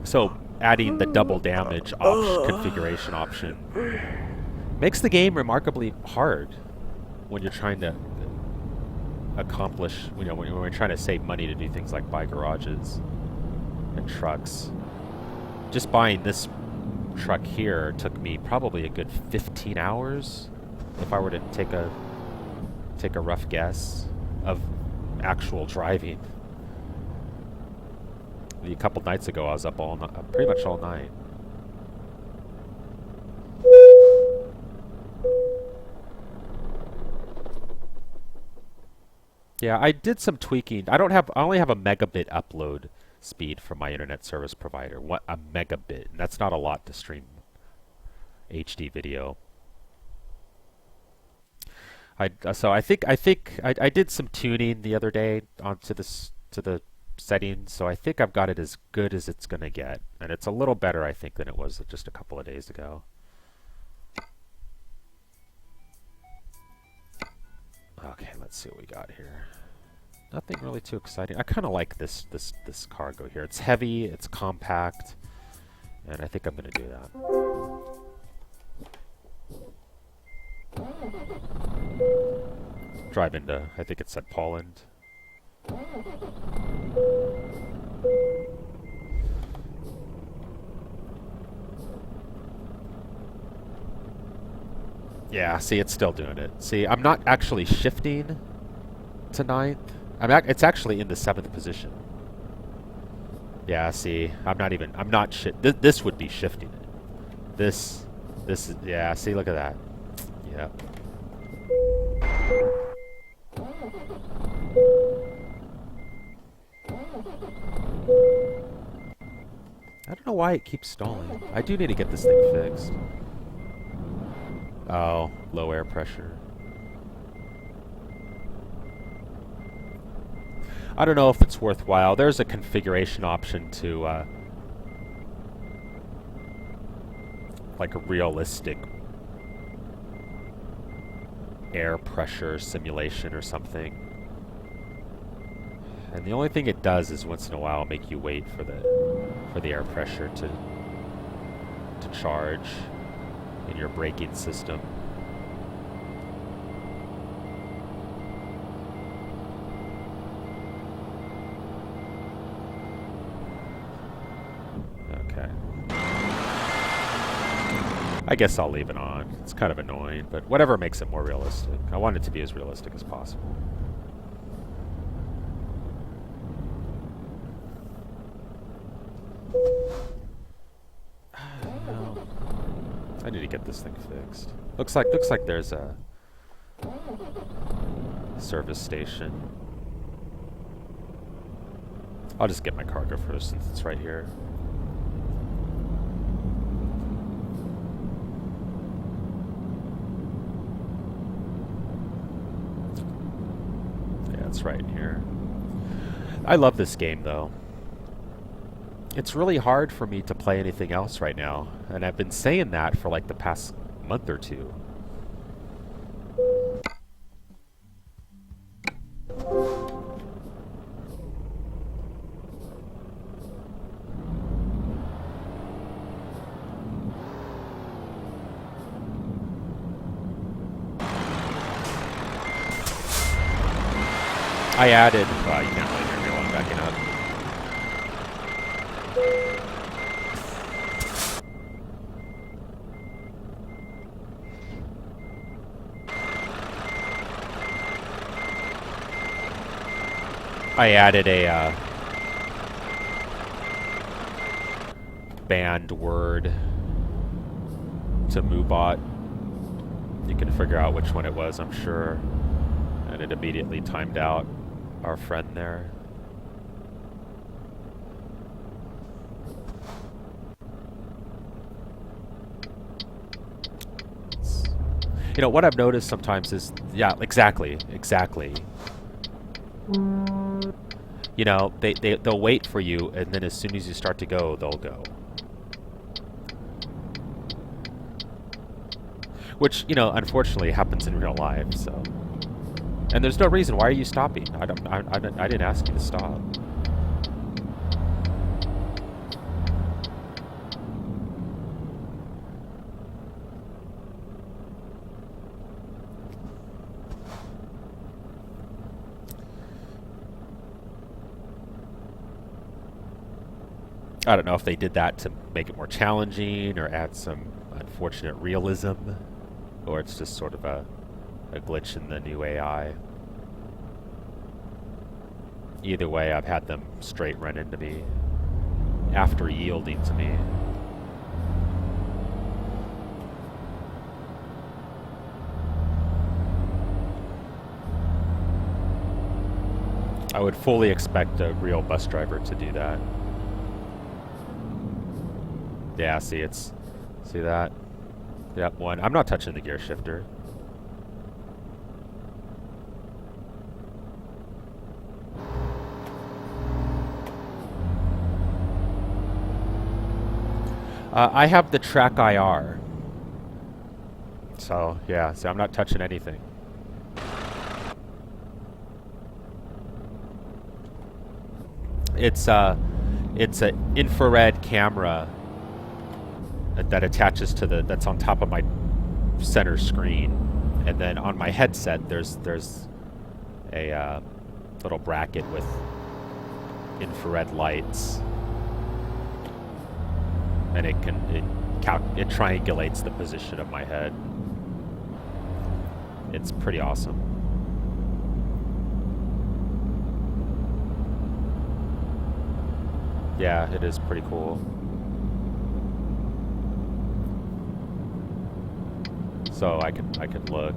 So adding the double damage configuration option makes the game remarkably hard when you're trying to accomplish, when we're trying to save money to do things like buy garages and trucks. Just buying this truck here took me probably a good 15 hours if I were to take a rough guess of actual driving. A couple nights ago I was up pretty much all night. Yeah, I did some tweaking. I only have a megabit upload speed from my internet service provider. What, a megabit? And that's not a lot to stream HD video. So I think I did some tuning the other day to the settings. So I think I've got it as good as it's gonna get, and it's a little better I think than it was just a couple of days ago. Okay, let's see what we got here. Nothing really too exciting. I kind of like this cargo here. It's heavy, it's compact, and I think I'm gonna do that. Drive into, I think it said Poland. Yeah, see, it's still doing it. See, I'm not actually shifting to 9th. It's actually in the 7th position. Yeah, see, this would be shifting it. This is, yeah, see, look at that. Yeah. I don't know why it keeps stalling. I do need to get this thing fixed. Oh, low air pressure. I don't know if it's worthwhile. There's a configuration option to like a realistic air pressure simulation or something. And the only thing it does is once in a while make you wait for the air pressure to charge in your braking system. Okay. I guess I'll leave it on. It's kind of annoying, but whatever makes it more realistic. I want it to be as realistic as possible. I need to get this thing fixed. Looks like there's a service station. I'll just get my cargo first since it's right here. Yeah, it's right in here. I love this game though. It's really hard for me to play anything else right now, and I've been saying that for like the past month or two. I added, well, you can't really hear me while I'm backing up. I added a banned word to MooBot. You can figure out which one it was, I'm sure. And it immediately timed out our friend there. You know, what I've noticed sometimes is, yeah, exactly. You know, they'll wait for you, and then as soon as you start to go, they'll go. Which, you know, unfortunately happens in real life, so. And there's no reason. Why are you stopping? I didn't ask you to stop. I don't know if they did that to make it more challenging or add some unfortunate realism, or it's just sort of a glitch in the new AI. Either way, I've had them straight run into me after yielding to me. I would fully expect a real bus driver to do that. Yeah, see that? Yep, one. I'm not touching the gear shifter. I have the Track IR. So, yeah, so I'm not touching anything. It's an infrared camera that attaches to that's on top of my center screen, and then on my headset there's a little bracket with infrared lights, and it triangulates the position of my head. It's pretty awesome. Yeah, it is pretty cool. So I can look.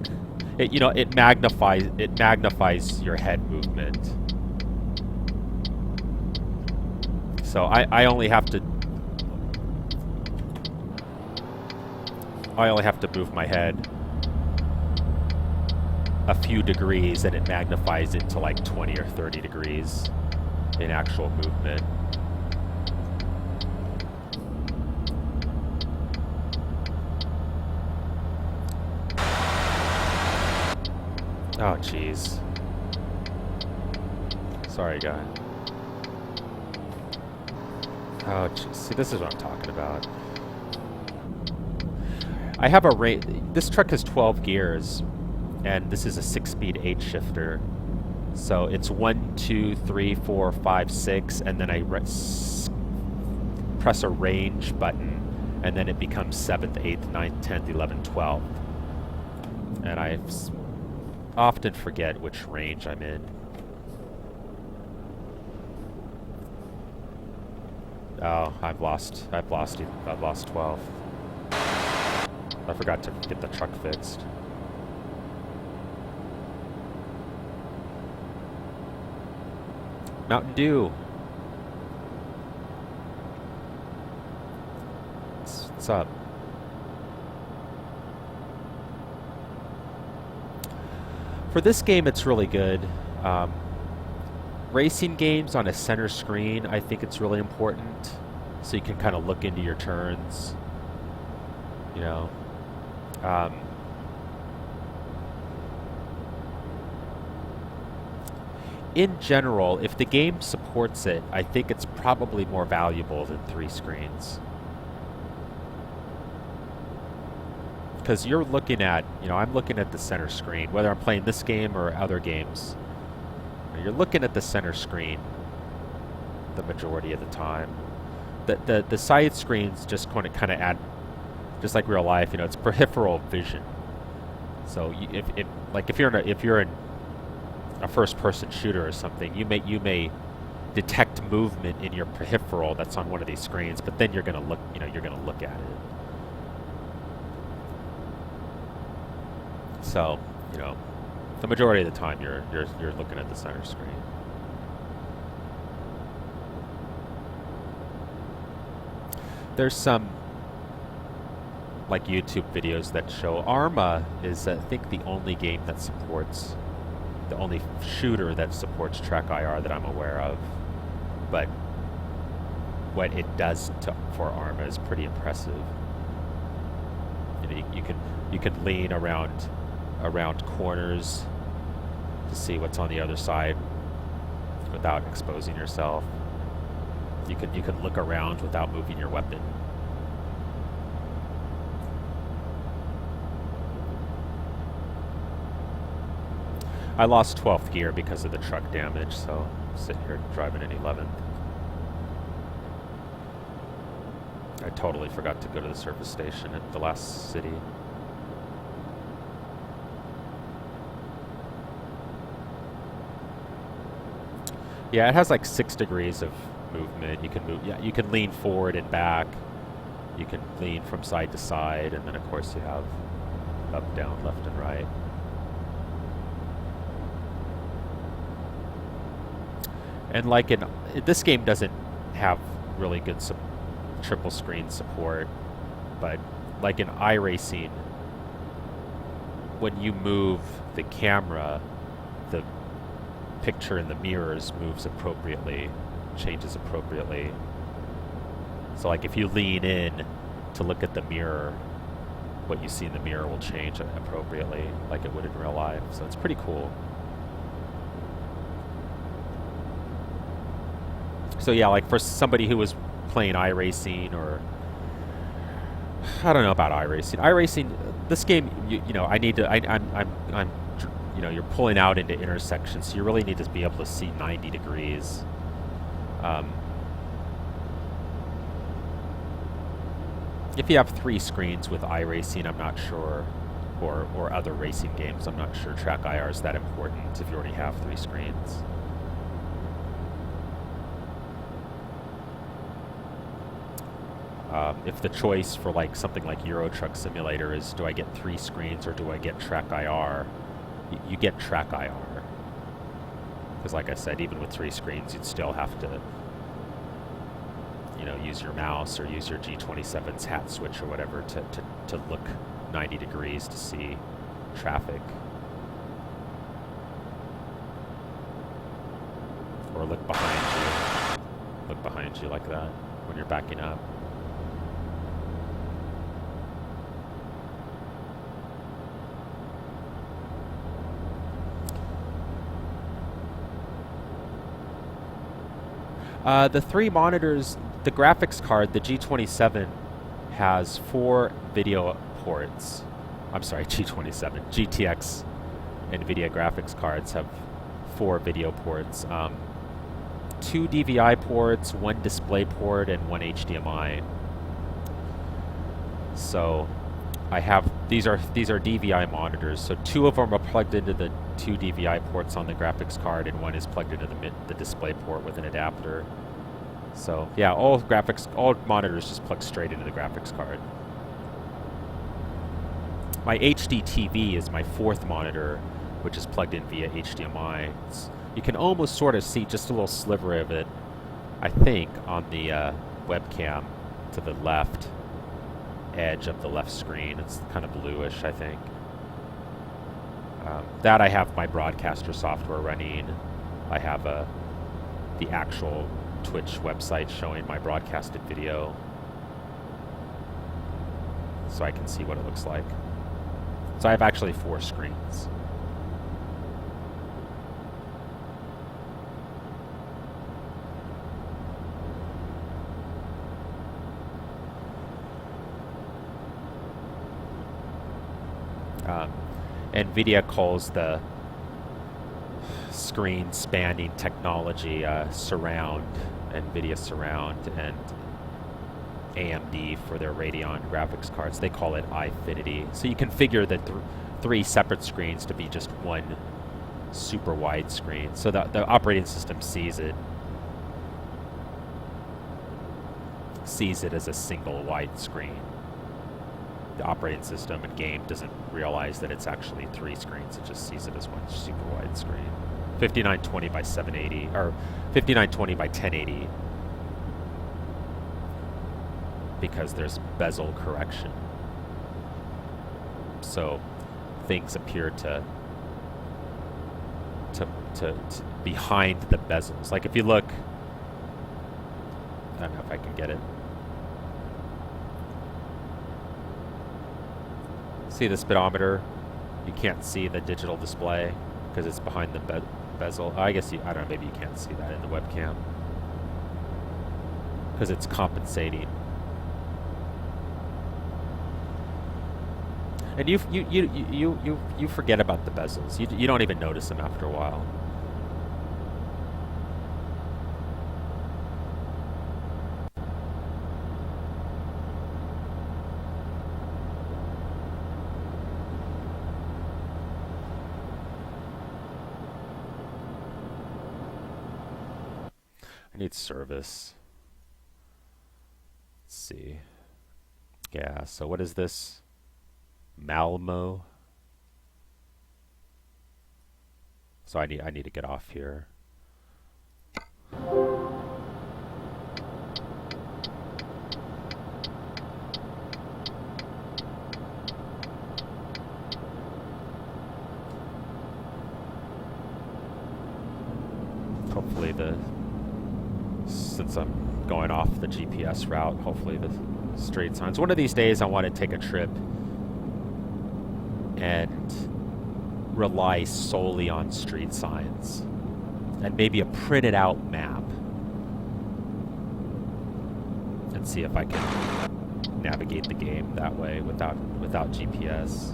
It magnifies your head movement. So I only have to move my head a few degrees, and it magnifies it to like 20 or 30 degrees in actual movement. Oh, jeez. Sorry, guy. Oh, jeez. See, this is what I'm talking about. I have this truck has 12 gears, and this is a 6-speed 8-shifter. So it's 1, 2, 3, 4, 5, 6, and then I press a range button, and then it becomes 7th, 8th, 9th, 10th, 11th, 12th. And I often forget which range I'm in. Oh, I've lost 12. I forgot to get the truck fixed. Mountain Dew. What's up? For this game, it's really good. Racing games on a center screen, I think it's really important, so you can kind of look into your turns. You know. In general, if the game supports it, I think it's probably more valuable than 3 screens. Because you're looking at, I'm looking at the center screen, whether I'm playing this game or other games. You're looking at the center screen the majority of the time. The side screens just kind of add, just like real life, it's peripheral vision. So if you're in a first-person shooter or something, you may detect movement in your peripheral that's on one of these screens, but then you're gonna look at it. So, the majority of the time you're looking at the center screen. There's some like YouTube videos that show Arma is, I think, the only shooter that supports Track IR that I'm aware of. But what it does for Arma is pretty impressive. You can lean around corners to see what's on the other side without exposing yourself. You can look around without moving your weapon. I lost 12th gear because of the truck damage, so I'm sitting here driving in 11th. I totally forgot to go to the service station at the last city. Yeah, it has like 6 degrees of movement. You can move, yeah, you can lean forward and back. You can lean from side to side, and then of course you have up, down, left, and right. And like this game doesn't have really good triple screen support, but like in iRacing, when you move the camera, the picture in the mirrors moves appropriately, changes appropriately. So like if you lean in to look at the mirror, what you see in the mirror will change appropriately like it would in real life. So it's pretty cool. So yeah, like for somebody who was playing iRacing, or I don't know about iRacing. iRacing, this game, you know, I need to, I'm, you know, you're pulling out into intersections, so you really need to be able to see 90 degrees. If you have 3 screens with iRacing, I'm not sure, or other racing games, I'm not sure Track IR is that important if you already have 3 screens. If the choice for like something like Euro Truck Simulator is, do I get 3 screens or do I get Track IR? You get Track IR. Because like I said, even with 3 screens, you'd still have to, you know, use your mouse or use your G27's hat switch or whatever to look 90 degrees to see traffic. Or look behind you. Look behind you like that when you're backing up. The 3 monitors, the graphics card, the G27 has 4 video ports. I'm sorry, G27. GTX nVidia graphics cards have 4 video ports. 2 DVI ports, 1 display port, and 1 HDMI. So I have, these are DVI monitors. So 2 of them are plugged into the 2 DVI ports on the graphics card, and 1 is plugged into the display port with an adapter. So yeah, all monitors just plug straight into the graphics card. My HD TV is my 4th monitor, which is plugged in via HDMI. You can almost sort of see just a little sliver of it, I think, on the webcam to the left edge of the left screen. It's kind of bluish, I think. That I have my broadcaster software running. I have the actual Twitch website showing my broadcasted video, so I can see what it looks like. So I have actually 4 screens. nVidia calls the screen spanning technology Surround, nVidia Surround, and AMD for their Radeon graphics cards, they call it iFinity. So you configure the 3 separate screens to be just one super wide screen. So the operating system sees it as a single wide screen. The operating system and game doesn't realize that it's actually 3 screens. It just sees it as one super wide screen. 5920 by 780, or 5920 by 1080, because there's bezel correction. So things appear to behind the bezels. Like if you look, I don't know if I can get it. See the speedometer? You can't see the digital display because it's behind the bezel. I guess I don't know, maybe you can't see that in the webcam because it's compensating. And you forget about the bezels. You don't even notice them after a while. I need service. Let's see. Yeah, so what is this? Malmo. So I need to get off here. Hopefully since I'm going off the GPS route, hopefully the street signs. One of these days I want to take a trip and rely solely on street signs and maybe a printed out map and see if I can navigate the game that way without GPS.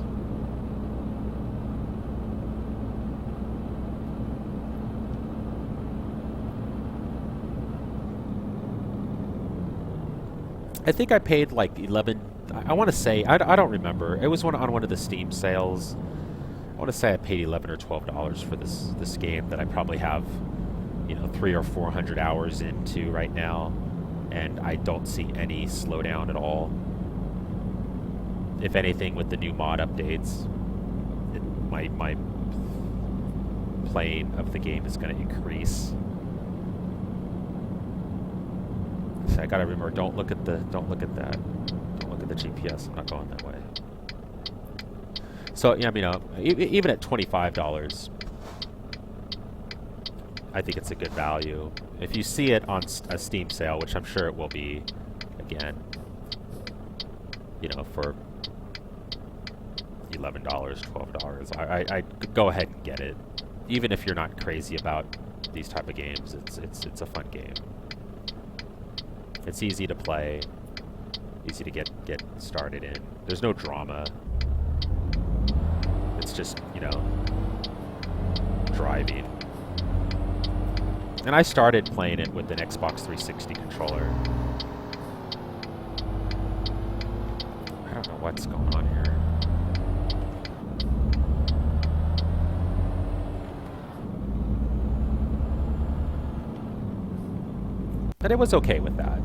I think I paid like 11. I want to say I don't remember. It was on one of the Steam sales. I want to say I paid $11 or $12 for this game that I probably have, 300 or 400 hours into right now, and I don't see any slowdown at all. If anything, with the new mod updates, my playing of the game is going to increase. So I gotta remember, don't look at that. Don't look at the GPS. I'm not going that way. So yeah, even at $25, I think it's a good value. If you see it on a Steam sale, which I'm sure it will be, again, for $11, $12, I go ahead and get it. Even if you're not crazy about these type of games, it's a fun game. It's easy to play, easy to get started in. There's no drama. It's just, driving. And I started playing it with an Xbox 360 controller. I don't know what's going on here. But it was okay with that.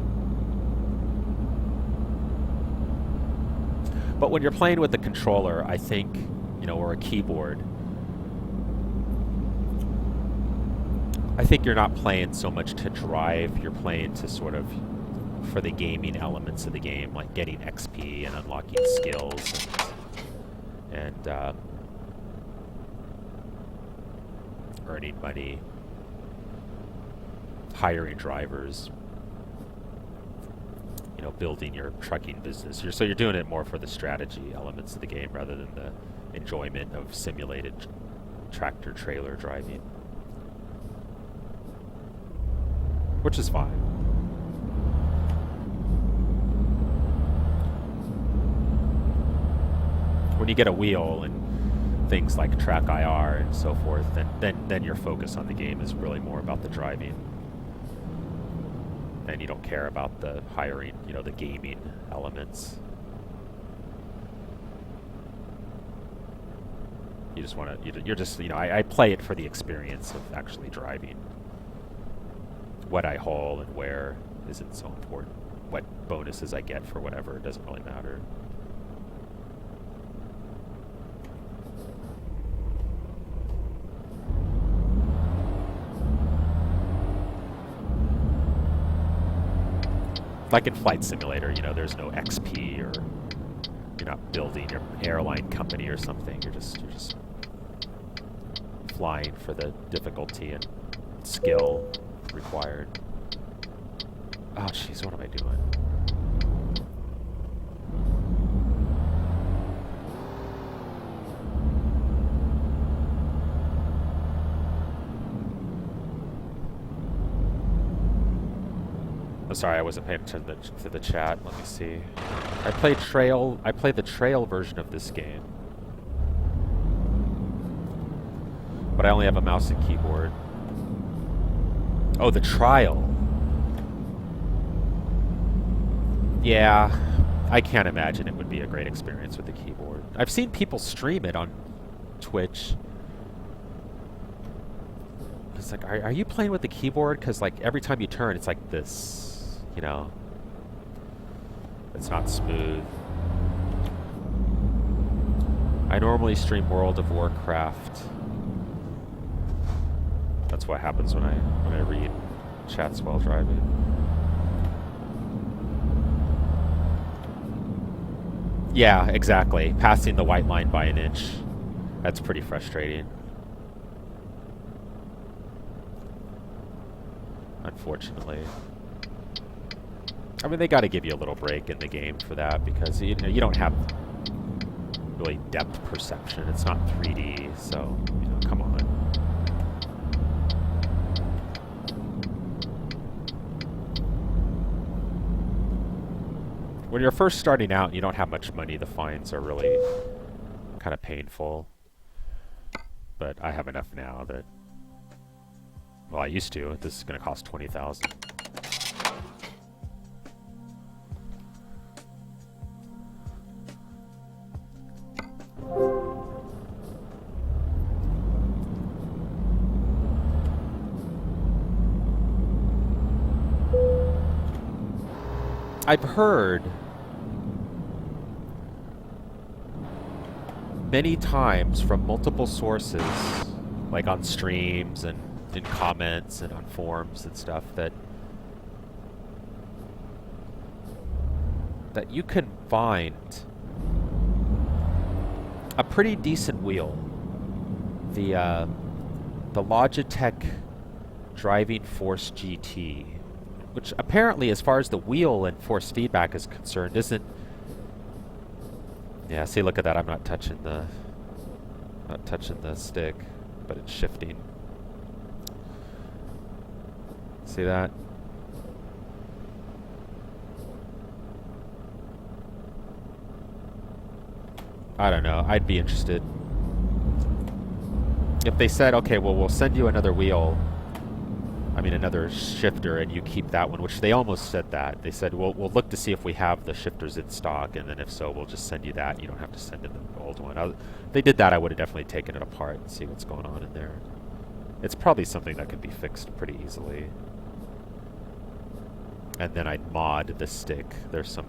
But when you're playing with the controller, I think, or a keyboard, I think you're not playing so much to drive, you're playing to sort of for the gaming elements of the game, like getting XP and unlocking skills and earning money, hiring drivers, building your trucking business. So you're doing it more for the strategy elements of the game rather than the enjoyment of simulated tractor trailer driving, which is fine. When you get a wheel and things like Track IR and so forth, then your focus on the game is really more about the driving. And you don't care about the hiring, the gaming elements. You just want to, you're just, I play it for the experience of actually driving. What I haul and where isn't so important. What bonuses I get for whatever, it doesn't really matter. Like in Flight Simulator, there's no XP, or you're not building your airline company or something. You're just flying for the difficulty and skill required. Oh, jeez, what am I doing? I'm sorry, I wasn't paying attention to the chat. Let me see. I play the trail version of this game, but I only have a mouse and keyboard. Oh, the trial. Yeah, I can't imagine it would be a great experience with the keyboard. I've seen people stream it on Twitch. It's like, are you playing with the keyboard? Because like every time you turn, it's like this, you know. It's not smooth. I normally stream World of Warcraft. That's what happens when I read chats while driving. Yeah, exactly. Passing the white line by an inch. That's pretty frustrating. Unfortunately. I mean, they got to give you a little break in the game for that because you know you don't have really depth perception. It's not 3D, so you know, come on. When you're first starting out and you don't have much money, the fines are really kind of painful. But I have enough now that, well, I used to. This is going to cost $20,000. I've heard many times from multiple sources, like on streams and in comments and on forums and stuff, that you can find a pretty decent wheel. The Logitech Driving Force GT, which apparently, as far as the wheel and force feedback is concerned, isn't... Yeah, see, look at that. I'm not touching the stick, but it's shifting. See that? I don't know. I'd be interested. If they said, okay, well, we'll send you another wheel, I mean, another shifter, and you keep that one, which they almost said that. They said, we'll look to see if we have the shifters in stock, and then if so, we'll just send you that. You don't have to send in the old one. If they did that, I would have definitely taken it apart and see what's going on in there. It's probably something that could be fixed pretty easily. And then I'd mod the stick. There's some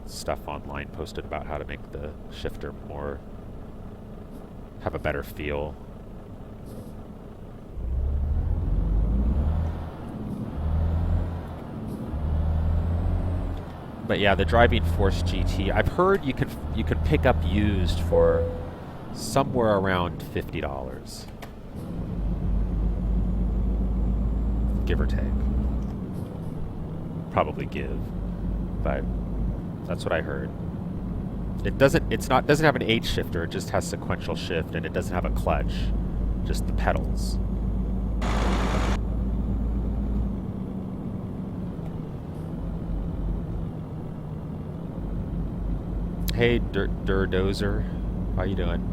stuff online posted about how to make the shifter have a better feel. But yeah, the Driving Force GT, I've heard you can pick up used for somewhere around $50, give or take. Probably give, but that's what I heard. It doesn't have an H shifter, it just has sequential shift, and it doesn't have a clutch, just the pedals. Hey, Durdozer, how you doing?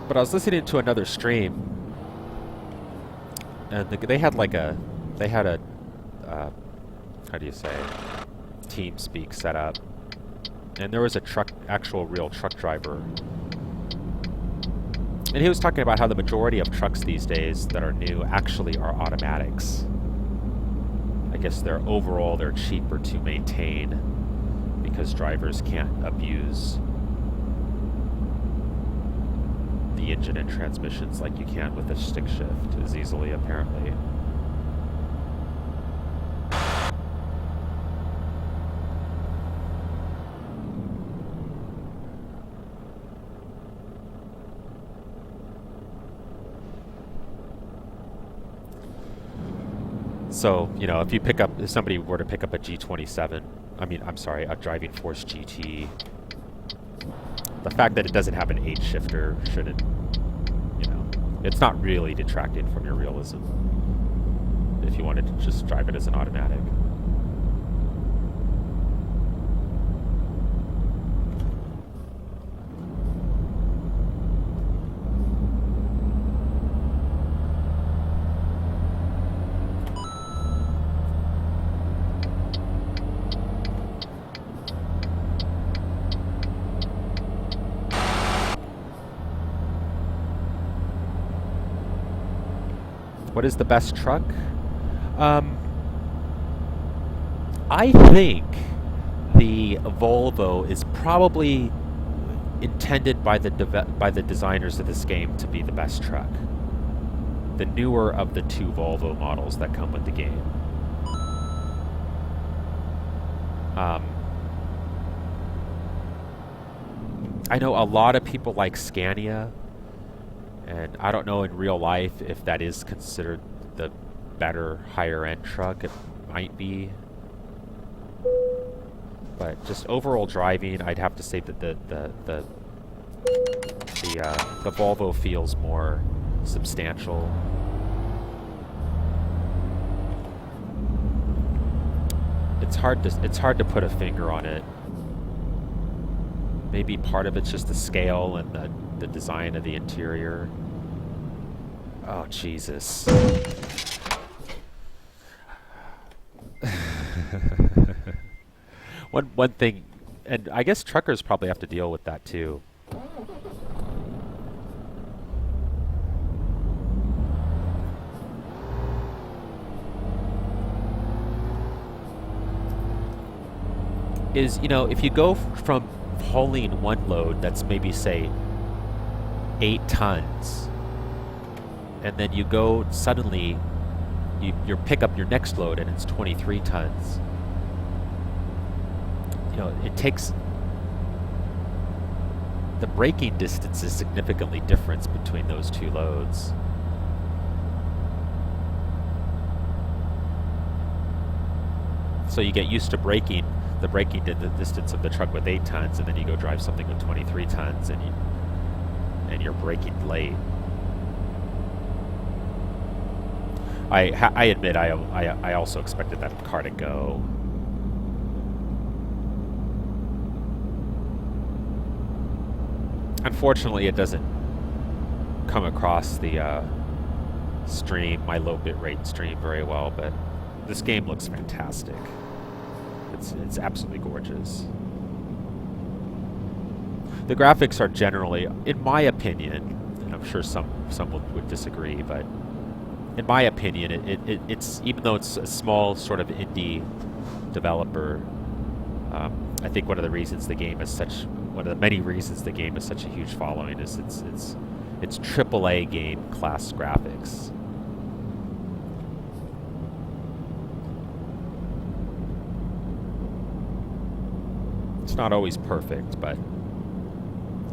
But I was listening to another stream, and they had a how do you say, TeamSpeak set up, and there was a actual real truck driver. And he was talking about how the majority of trucks these days that are new actually are automatics. I guess they're cheaper to maintain because drivers can't abuse the engine and transmissions like you can with a stick shift as easily, apparently. So, you know, if somebody were to pick up a G27, a Driving Force GT, the fact that it doesn't have an H shifter shouldn't, you know, it's not really detracting from your realism if you wanted to just drive it as an automatic. What is the best truck? I think the Volvo is probably intended by the designers of this game to be the best truck. The newer of the two Volvo models that come with the game. I know a lot of people like Scania, and I don't know in real life if that is considered the better, higher-end truck. It might be. But just overall driving, I'd have to say that the Volvo feels more substantial. It's hard to put a finger on it. Maybe part of it's just the scale and the design of the interior. Oh, Jesus. One thing, and I guess truckers probably have to deal with that too. Is, you know, if you go from hauling one load that's maybe, say, 8 tons, and then you go suddenly, you pick up your next load and it's 23 tons. You know, it takes, the braking distance is significantly different between those two loads. So you get used to braking the distance of the truck with 8 tons, and then you go drive something with 23 tons, and you're braking late. I admit I also expected that car to go. Unfortunately, it doesn't come across the stream, my low bitrate stream, very well, but this game looks fantastic. It's absolutely gorgeous. The graphics are generally, in my opinion, and I'm sure some would disagree, but in my opinion, it's even though it's a small sort of indie developer, I think one of the many reasons the game is such a huge following is it's AAA game class graphics. It's not always perfect, but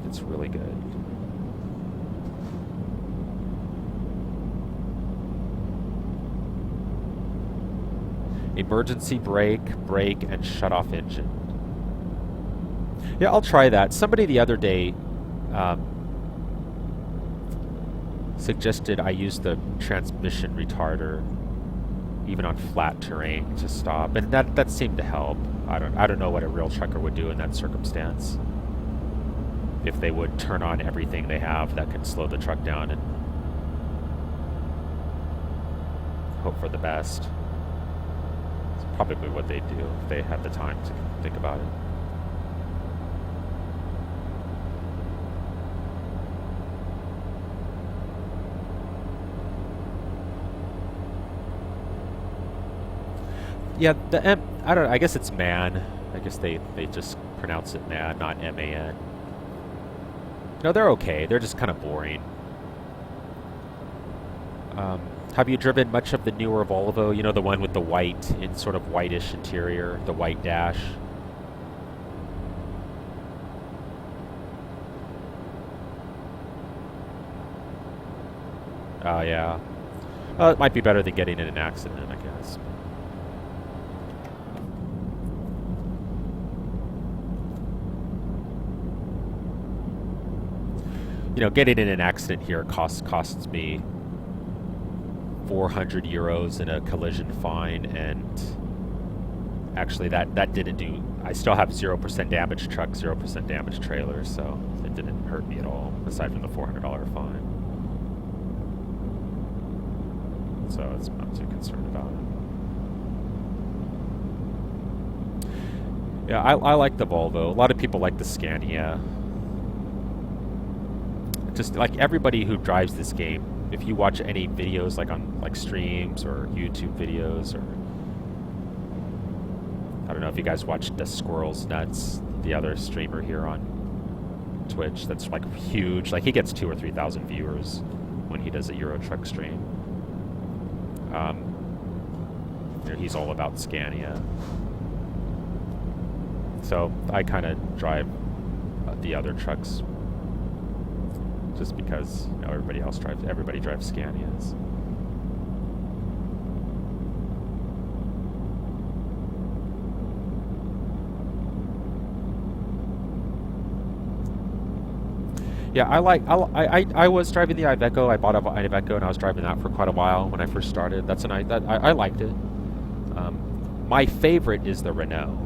it's really good. Emergency brake, and shut off engine. Yeah, I'll try that. Somebody the other day suggested I use the transmission retarder even on flat terrain to stop, and that seemed to help. I don't know what a real trucker would do in that circumstance. If they would turn on everything they have that can slow the truck down and hope for the best. It's probably what they'd do if they had the time to think about it. Yeah, I guess it's man. I guess they just pronounce it man, not M-A-N. No, they're okay. They're just kind of boring. Have you driven much of the newer Volvo? You know, the one with the white, in sort of whitish interior, the white dash? Oh, yeah. Well, it might be better than getting in an accident, I guess. You know, getting in an accident here costs me 400 euros in a collision fine, and actually that didn't do. I still have 0% damaged truck, 0% damaged trailer, so it didn't hurt me at all, aside from the $400 fine. So I'm not too concerned about it. Yeah, I like the Volvo. A lot of people like the Scania. Just like everybody who drives this game if you watch any videos like on like streams or YouTube videos, or I don't know if you guys watch the Squirrels Nuts, the other streamer here on Twitch that's like huge. Like he gets 2,000 or 3,000 viewers when he does a Euro Truck stream. You know, he's all about Scania. So I kind of drive the other trucks just because, you know, everybody drives Scanias. Yeah, I was driving the Iveco. I bought an Iveco and I was driving that for quite a while when I first started. I liked it. My favorite is the Renault.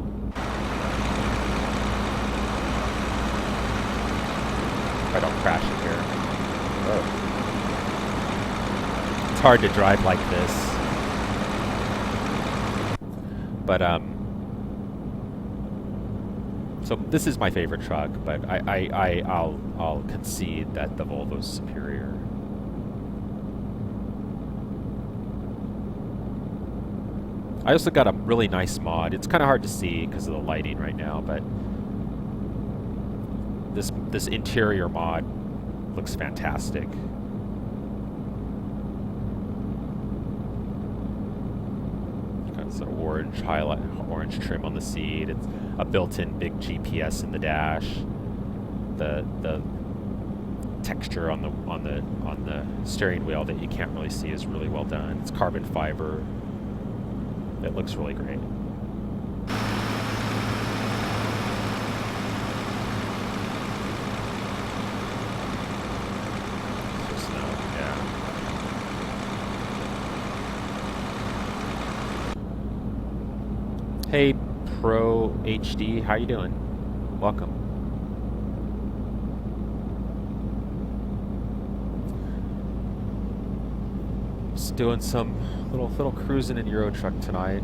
If I don't crash it here. Oh. It's hard to drive like this. But so this is my favorite truck, but I'll concede that the Volvo's superior. I also got a really nice mod. It's kind of hard to see because of the lighting right now, but this interior mod looks fantastic. Got some orange highlight, orange trim on the seat. It's a built-in big GPS in the dash. The texture on the steering wheel that you can't really see is really well done. It's carbon fiber. It looks really great. Just snow, yeah. Hey, Pro HD, how you doing? Welcome. Just doing some little cruising in Euro Truck tonight.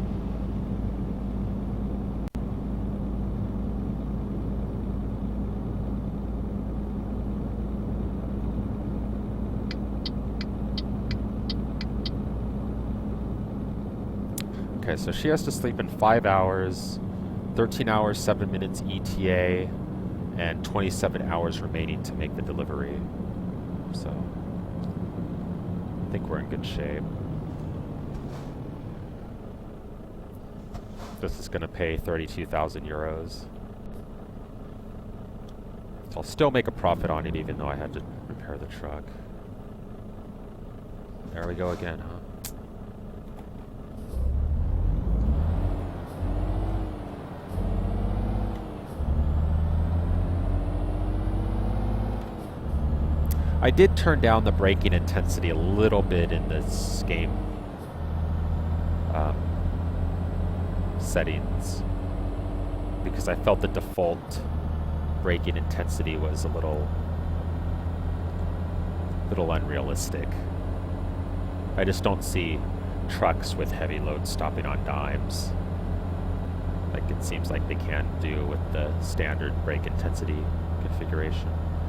Okay, so she has to sleep in 5 hours, 13 hours, 7 minutes ETA, and 27 hours remaining to make the delivery. So I think we're in good shape. This is going to pay 32,000 euros. So I'll still make a profit on it even though I had to repair the truck. There we go again, huh? I did turn down the braking intensity a little bit in this game settings because I felt the default braking intensity was a little unrealistic. I just don't see trucks with heavy loads stopping on dimes like it seems like they can do with the standard brake intensity configuration.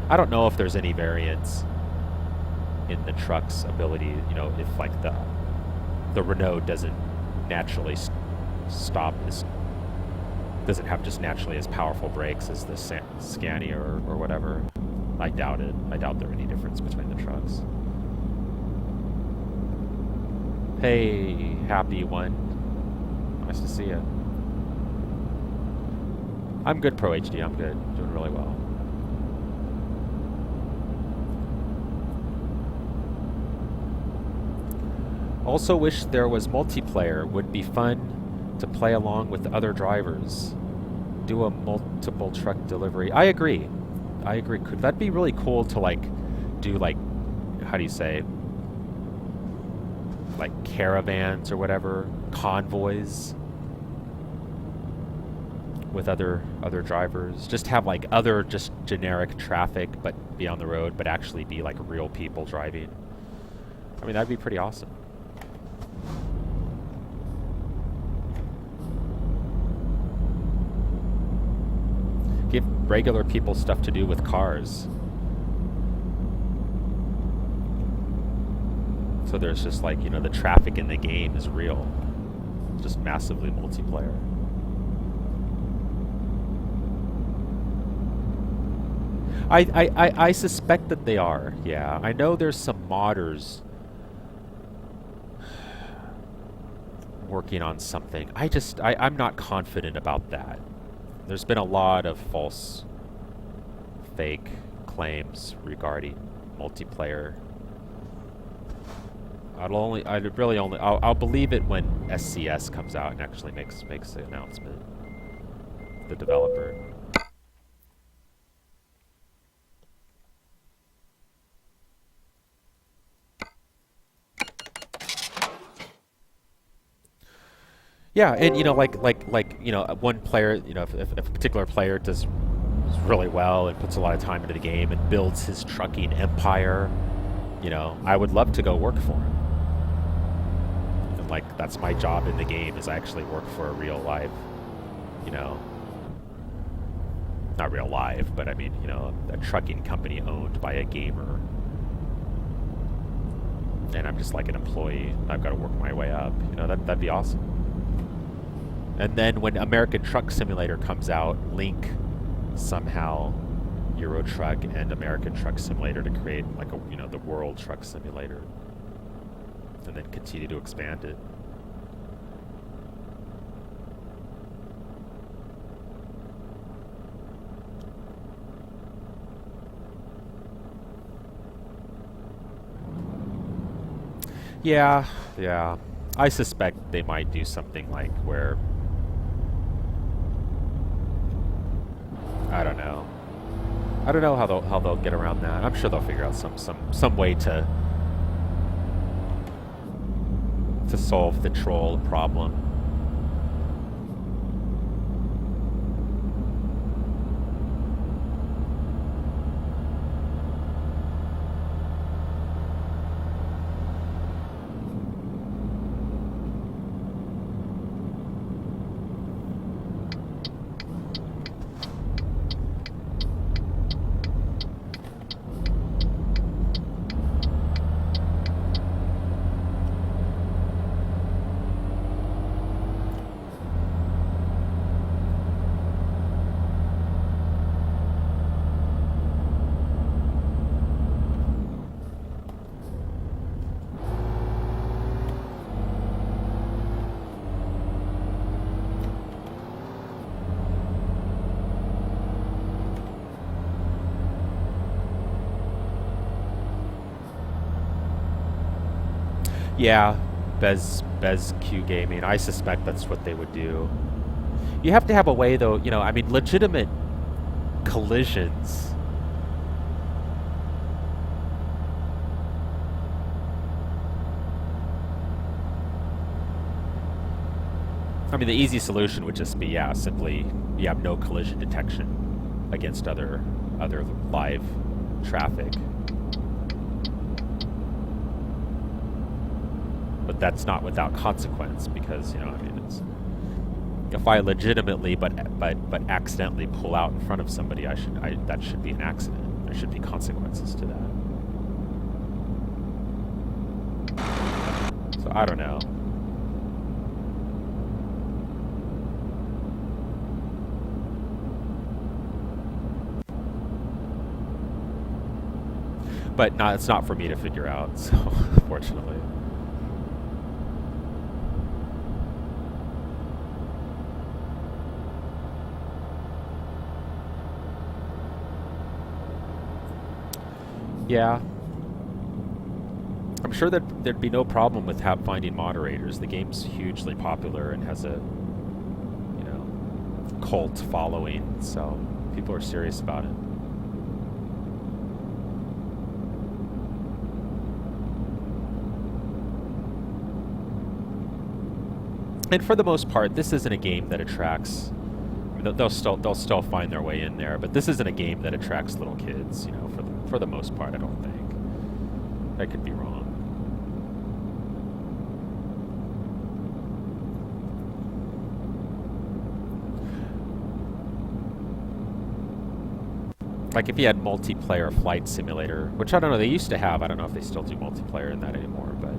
I don't know if there's any variance in the truck's ability, you know, if like the Renault doesn't naturally doesn't have just naturally as powerful brakes as the Scania or whatever. I doubt it. I doubt there's any difference between the trucks. Hey, happy one. Nice to see you. I'm good, Pro HD. I'm good. Doing really well. Also wish there was multiplayer. Would be fun to play along with other drivers. Do a multiple truck delivery. I agree. Could that be really cool to like do like, how do you say, like caravans or whatever, convoys with other drivers? Just have like other just generic traffic but be on the road but actually be like real people driving. I mean, that'd be pretty awesome. Give regular people stuff to do with cars. So there's just like, the traffic in the game is real. It's just massively multiplayer. I suspect that they are, yeah. I know there's some modders working on something. I'm not confident about that. There's been a lot of false, fake claims regarding multiplayer. I'll believe it when SCS comes out and actually makes the announcement. The developer. Yeah, and one player, if a particular player does really well and puts a lot of time into the game and builds his trucking empire, I would love to go work for him. And that's my job in the game, is I actually work for a real live, not real live, but I mean, a trucking company owned by a gamer. And I'm just like an employee. I've got to work my way up. That'd be awesome. And then when American Truck Simulator comes out, link somehow Euro Truck and American Truck Simulator to create the World Truck Simulator, and then continue to expand it. Yeah. I suspect they might do something like where, I don't know how they'll get around that. I'm sure they'll figure out some way to solve the troll problem. Yeah, Bez Q Gaming. I suspect that's what they would do. You have to have a way, though. I mean, legitimate collisions. I mean, the easy solution would just be, simply you have no collision detection against other live traffic. But that's not without consequence, because it's, if I legitimately but accidentally pull out in front of somebody, that should be an accident. There should be consequences to that. So I don't know. But it's not for me to figure out, so unfortunately. Yeah. I'm sure that there'd be no problem with finding moderators. The game's hugely popular and has a, cult following, so people are serious about it. And for the most part, this isn't a game that attracts. I mean, they'll still find their way in there, but this isn't a game that attracts little kids. For the most part, I don't think. I could be wrong. Like if you had multiplayer flight simulator, which I don't know, they used to have. I don't know if they still do multiplayer in that anymore, but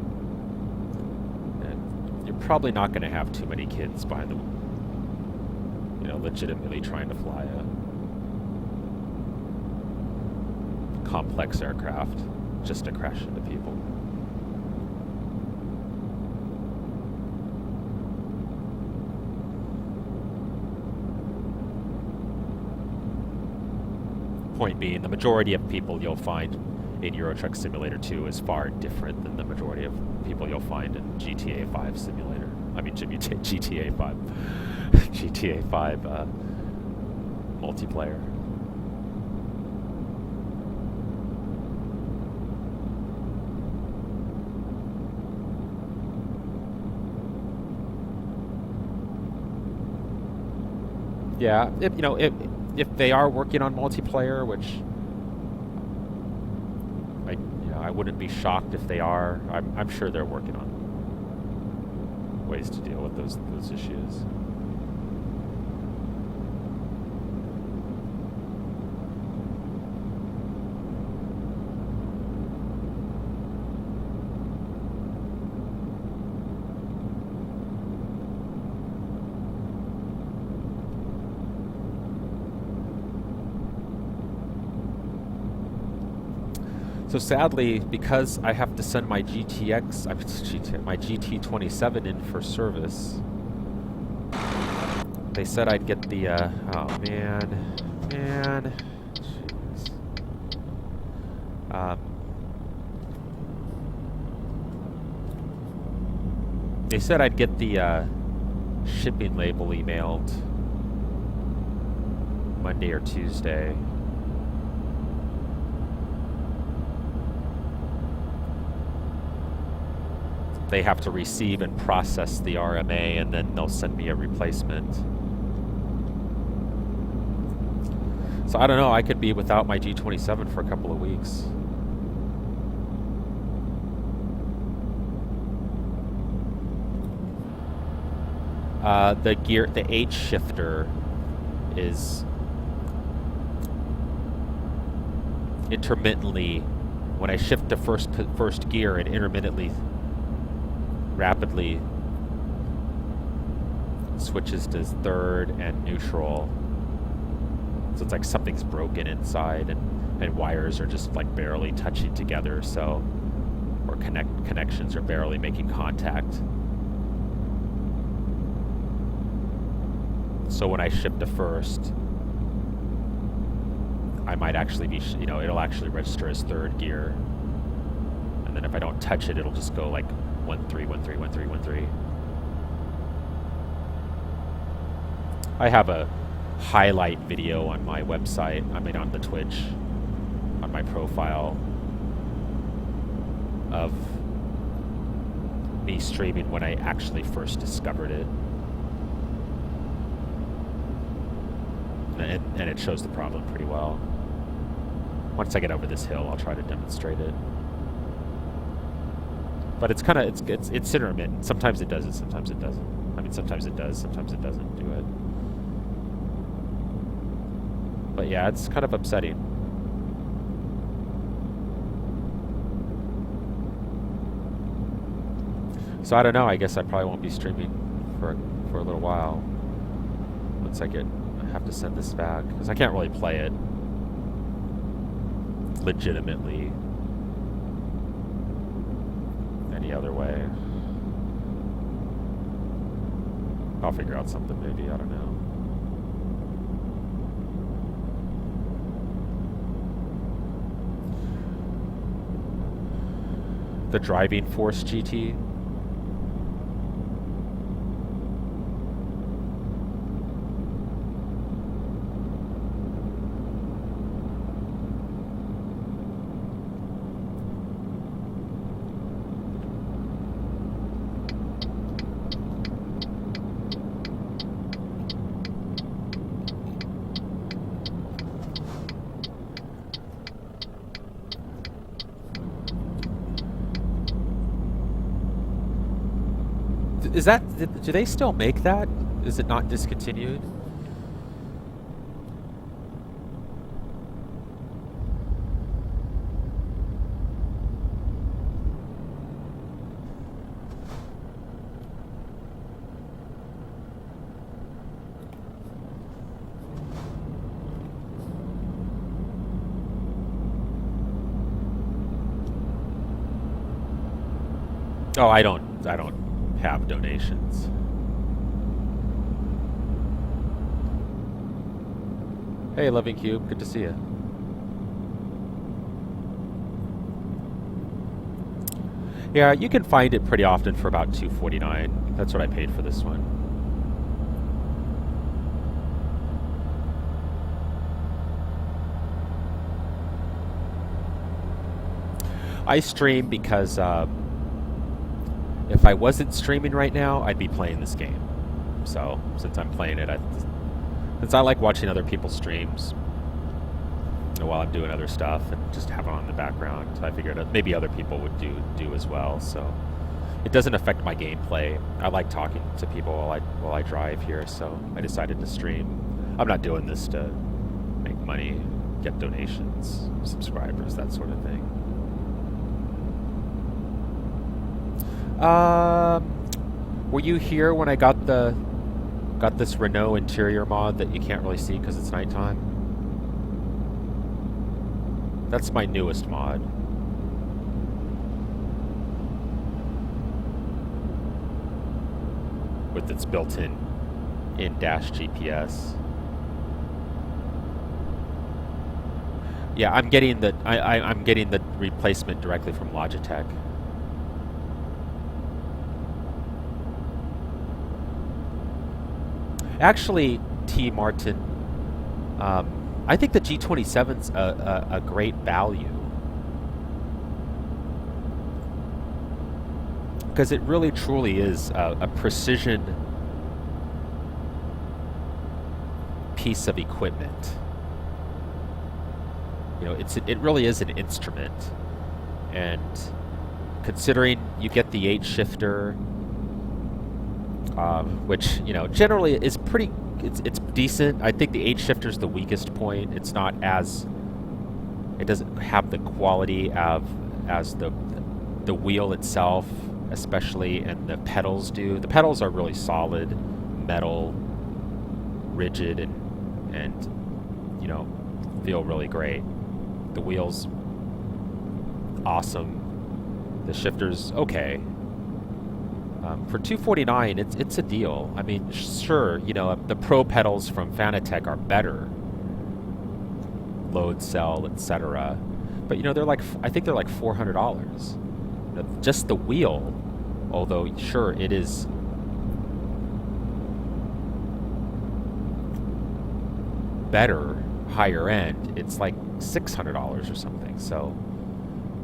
you're probably not going to have too many kids behind the, legitimately trying to fly a complex aircraft just to crash into people. Point being, the majority of people you'll find in Euro Truck Simulator 2 is far different than the majority of people you'll find in GTA 5 Simulator. I mean, GTA 5. GTA 5 multiplayer. Yeah, if they are working on multiplayer, which I wouldn't be shocked if they are. I'm sure they're working on ways to deal with those issues. So sadly, because I have to send my my GT27 in for service, they said I'd get the, oh man, jeez. They said I'd get the shipping label emailed Monday or Tuesday. They have to receive and process the RMA, and then they'll send me a replacement. So I don't know, I could be without my G27 for a couple of weeks. The H shifter is intermittently, when I shift to first gear, it intermittently rapidly switches to third and neutral. So it's like something's broken inside, and wires are just like barely touching together, so, or connections are barely making contact. So when I shift to first, I might actually be, it'll actually register as third gear. And then if I don't touch it, it'll just go like 1 3 1 3 1 3 1 3. I have a highlight video on my website, on the Twitch, on my profile, of me streaming when I actually first discovered it. And it shows the problem pretty well. Once I get over this hill, I'll try to demonstrate it. But it's kind of, it's intermittent. Sometimes it does it, sometimes it doesn't. Sometimes it does, sometimes it doesn't do it. But yeah, it's kind of upsetting. So I don't know, I guess I probably won't be streaming for a little while. Once I have to send this back, because I can't really play it legitimately any other way. I'll figure out something maybe, I don't know. The Driving Force GT. Is that, do they still make that? Is it not discontinued? Oh, I don't have donations. Hey, Loving Cube, good to see you. Yeah, you can find it pretty often for about $2.49. That's what I paid for this one. I stream because if I wasn't streaming right now, I'd be playing this game. So since I'm playing it, since I like watching other people's streams while I'm doing other stuff and just have it on in the background, I figured maybe other people would do as well. So it doesn't affect my gameplay. I like talking to people while I drive here, so I decided to stream. I'm not doing this to make money, get donations, subscribers, that sort of thing. Were you here when I got this Renault interior mod that you can't really see because it's nighttime? That's my newest mod. With its built-in in-dash GPS. Yeah, I'm getting I'm getting the replacement directly from Logitech. Actually, T. Martin, I think the G27's a great value. Because it really truly is a precision piece of equipment. You know, it really is an instrument. And considering you get the 8-shifter, which, you know, generally is pretty, it's decent. I think the 8-shifter is the weakest point. It's not as, it doesn't have the quality as the wheel itself, especially, and the pedals do. The pedals are really solid, metal, rigid, and you know, feel really great. The wheels, awesome. The shifter's okay. For $249, it's a deal. I mean, sure, you know, the Pro pedals from Fanatec are better, load cell, etc. But you know, they're like, I think they're like $400. Just the wheel, although sure it is better, higher end, it's like $600 or something. So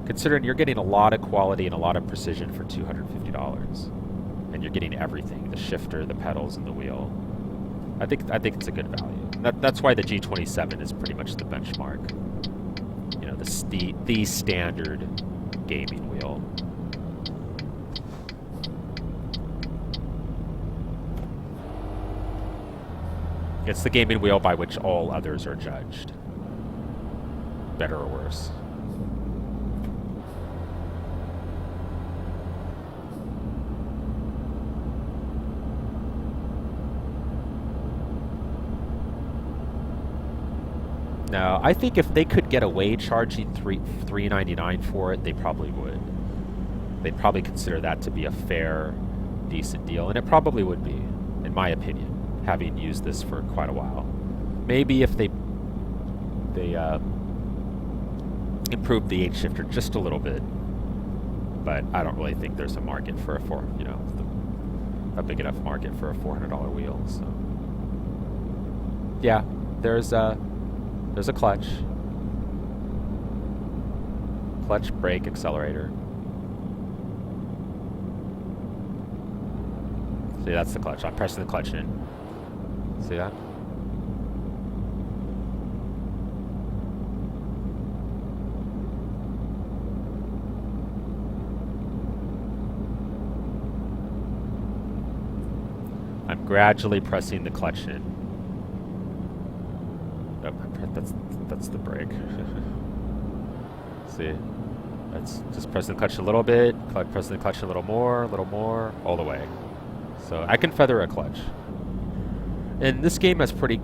considering you're getting a lot of quality and a lot of precision for $250, and you're getting everything, the shifter, the pedals, and the wheel, I think it's a good value. That's why the G27 is pretty much the benchmark. You know, the standard gaming wheel. It's the gaming wheel by which all others are judged, better or worse. No, I think if they could get away charging $399 for it, they probably would. They'd probably consider that to be a fair, decent deal, and it probably would be, in my opinion, having used this for quite a while. Maybe if they improved the 8-shifter just a little bit, but I don't really think there's a market for a big enough market for a $400 wheel. So yeah, there's a clutch, brake, accelerator. See, that's the clutch. I'm pressing the clutch in. See that? I'm gradually pressing the clutch in. Oh, that's the brake. See? That's just pressing the clutch a little bit, pressing the clutch a little more, all the way. So I can feather a clutch. And this game has pretty,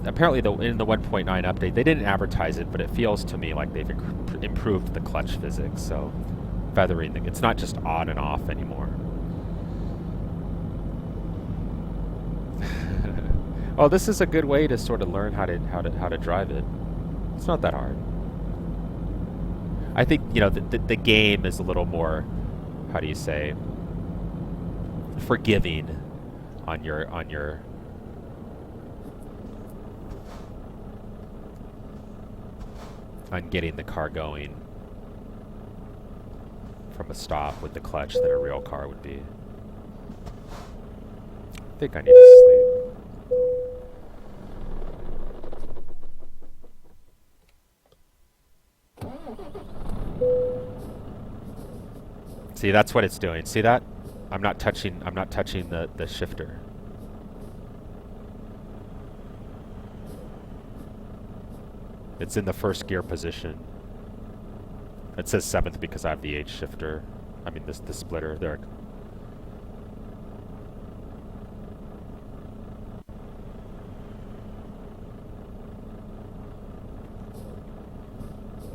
apparently in the 1.9 update, they didn't advertise it, but it feels to me like they've improved the clutch physics. So feathering. It's not just on and off anymore. Oh, this is a good way to sort of learn how to drive it. It's not that hard. I think, you know, the game is a little more, how do you say, forgiving on your on getting the car going from a stop with the clutch than a real car would be. I think I need to sleep. See, that's what it's doing. See that? I'm not touching the shifter. It's in the first gear position. It says 7th because I have the H shifter. I mean the splitter. There.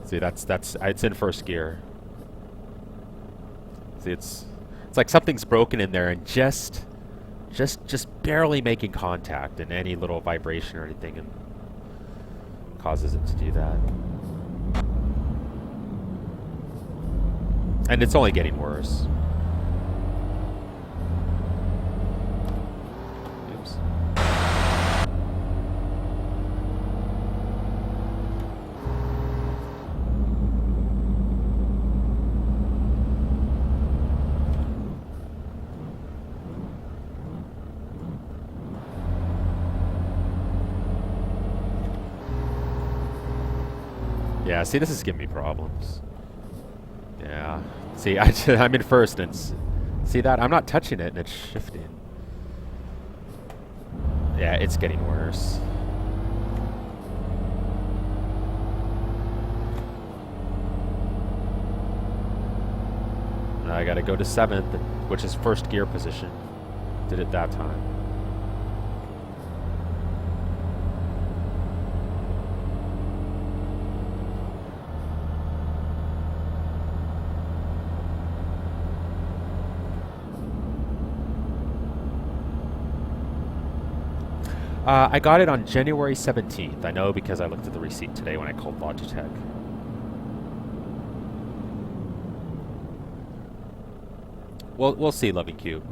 See, it's in first gear. See, it's like something's broken in there and just barely making contact, and any little vibration or anything and causes it to do that. And it's only getting worse. Oops. Yeah, see, this is giving me problems. Yeah. See, I'm in first, and see that? I'm not touching it, and it's shifting. Yeah, it's getting worse. I gotta go to 7th, which is first gear position. Did it that time. I got it on January 17th. I know because I looked at the receipt today when I called Logitech. We'll see, Loving Cube.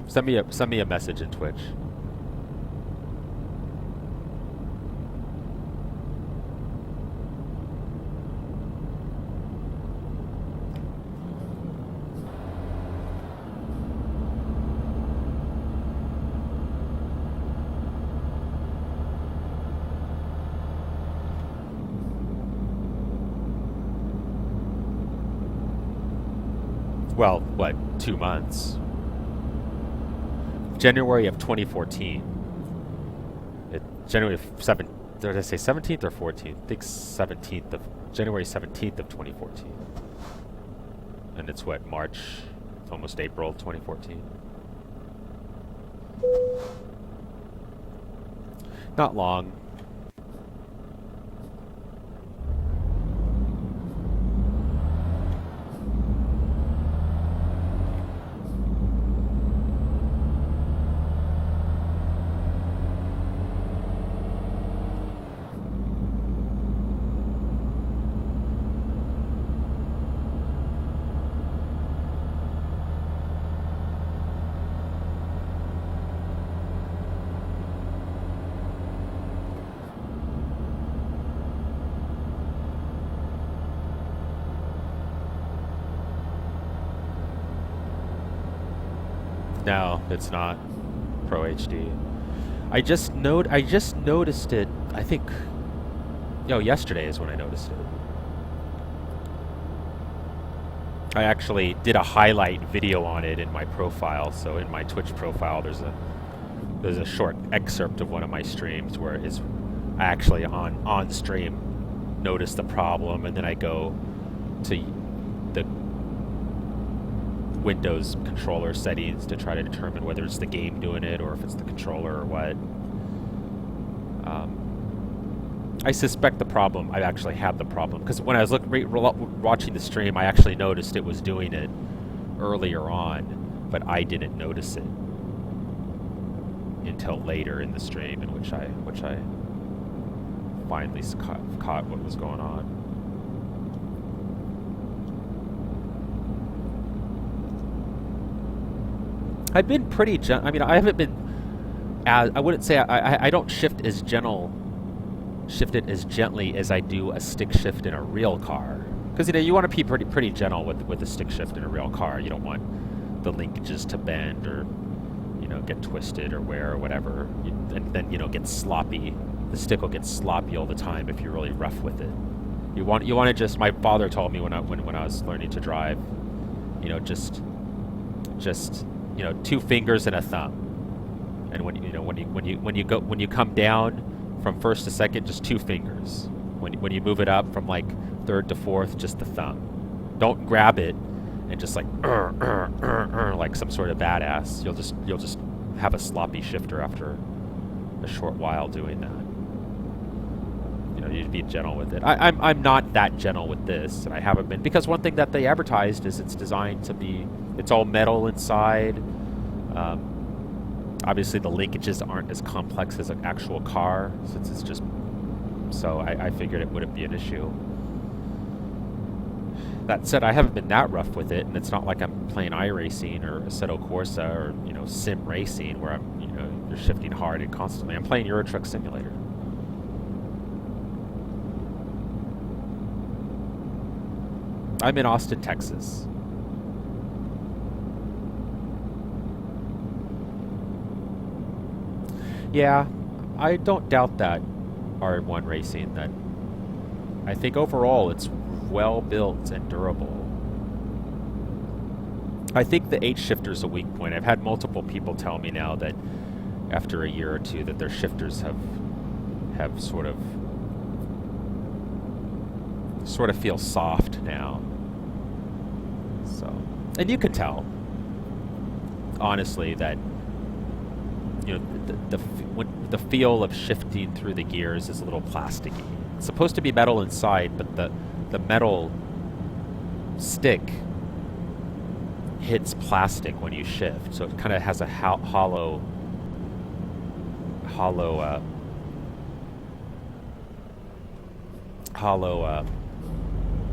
Send me a message in Twitch. Well, what, 2 months? January of 2014. January 7th, did I say 17th or 14th? I think 17th of, January 17th of 2014. And it's what, March, almost April 2014? Not long. No, it's not Pro HD. I just noticed it. I think, yesterday is when I noticed it. I actually did a highlight video on it in my profile. So in my Twitch profile, there's a short excerpt of one of my streams where I actually on stream noticed the problem, and then I go to the Windows controller settings to try to determine whether it's the game doing it or if it's the controller or what. I suspect the problem, I actually had the problem, because when I was watching the stream, I actually noticed it was doing it earlier on, but I didn't notice it until later in the stream, in which I finally caught what was going on. I've been pretty I mean, I haven't been as, I wouldn't say I don't shift it as gently as I do a stick shift in a real car, because you want to be pretty gentle with a stick shift in a real car. You don't want the linkages to bend or get twisted or wear or whatever, and then get sloppy. The stick will get sloppy all the time if you're really rough with it. You want to just. My father told me when I was learning to drive, just 2 fingers and a thumb, and when you come down from first to second, just 2 fingers. When you move it up from like third to fourth, just the thumb. Don't grab it and just like some sort of badass. You'll just have a sloppy shifter after a short while doing that. You need to be gentle with it. I'm not that gentle with this, and I haven't been, because one thing that they advertised is it's designed to be, it's all metal inside. Obviously the linkages aren't as complex as an actual car, since it's just, so I figured it wouldn't be an issue. That said, I haven't been that rough with it, and it's not like I'm playing iRacing or Assetto Corsa or sim racing where you're shifting hard and constantly. I'm playing Euro Truck Simulator. I'm in Austin, Texas. Yeah, I don't doubt that R1 Racing. That I think overall it's well built and durable. I think the H shifter's a weak point. I've had multiple people tell me now that after a year or two that their shifters have sort of feel soft now. So, and you can tell, honestly, that the feel of shifting through the gears is a little plasticky. It's supposed to be metal inside, but the metal stick hits plastic when you shift, so it kind of has a hollow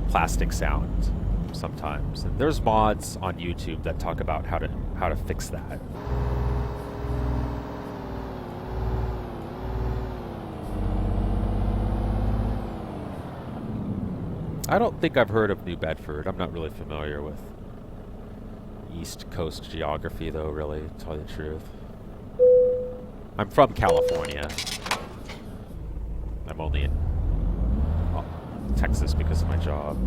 plastic sound sometimes. And there's mods on YouTube that talk about how to fix that. I don't think I've heard of New Bedford. I'm not really familiar with East Coast geography, though, really, to tell you the truth. I'm from California. I'm only in Texas because of my job.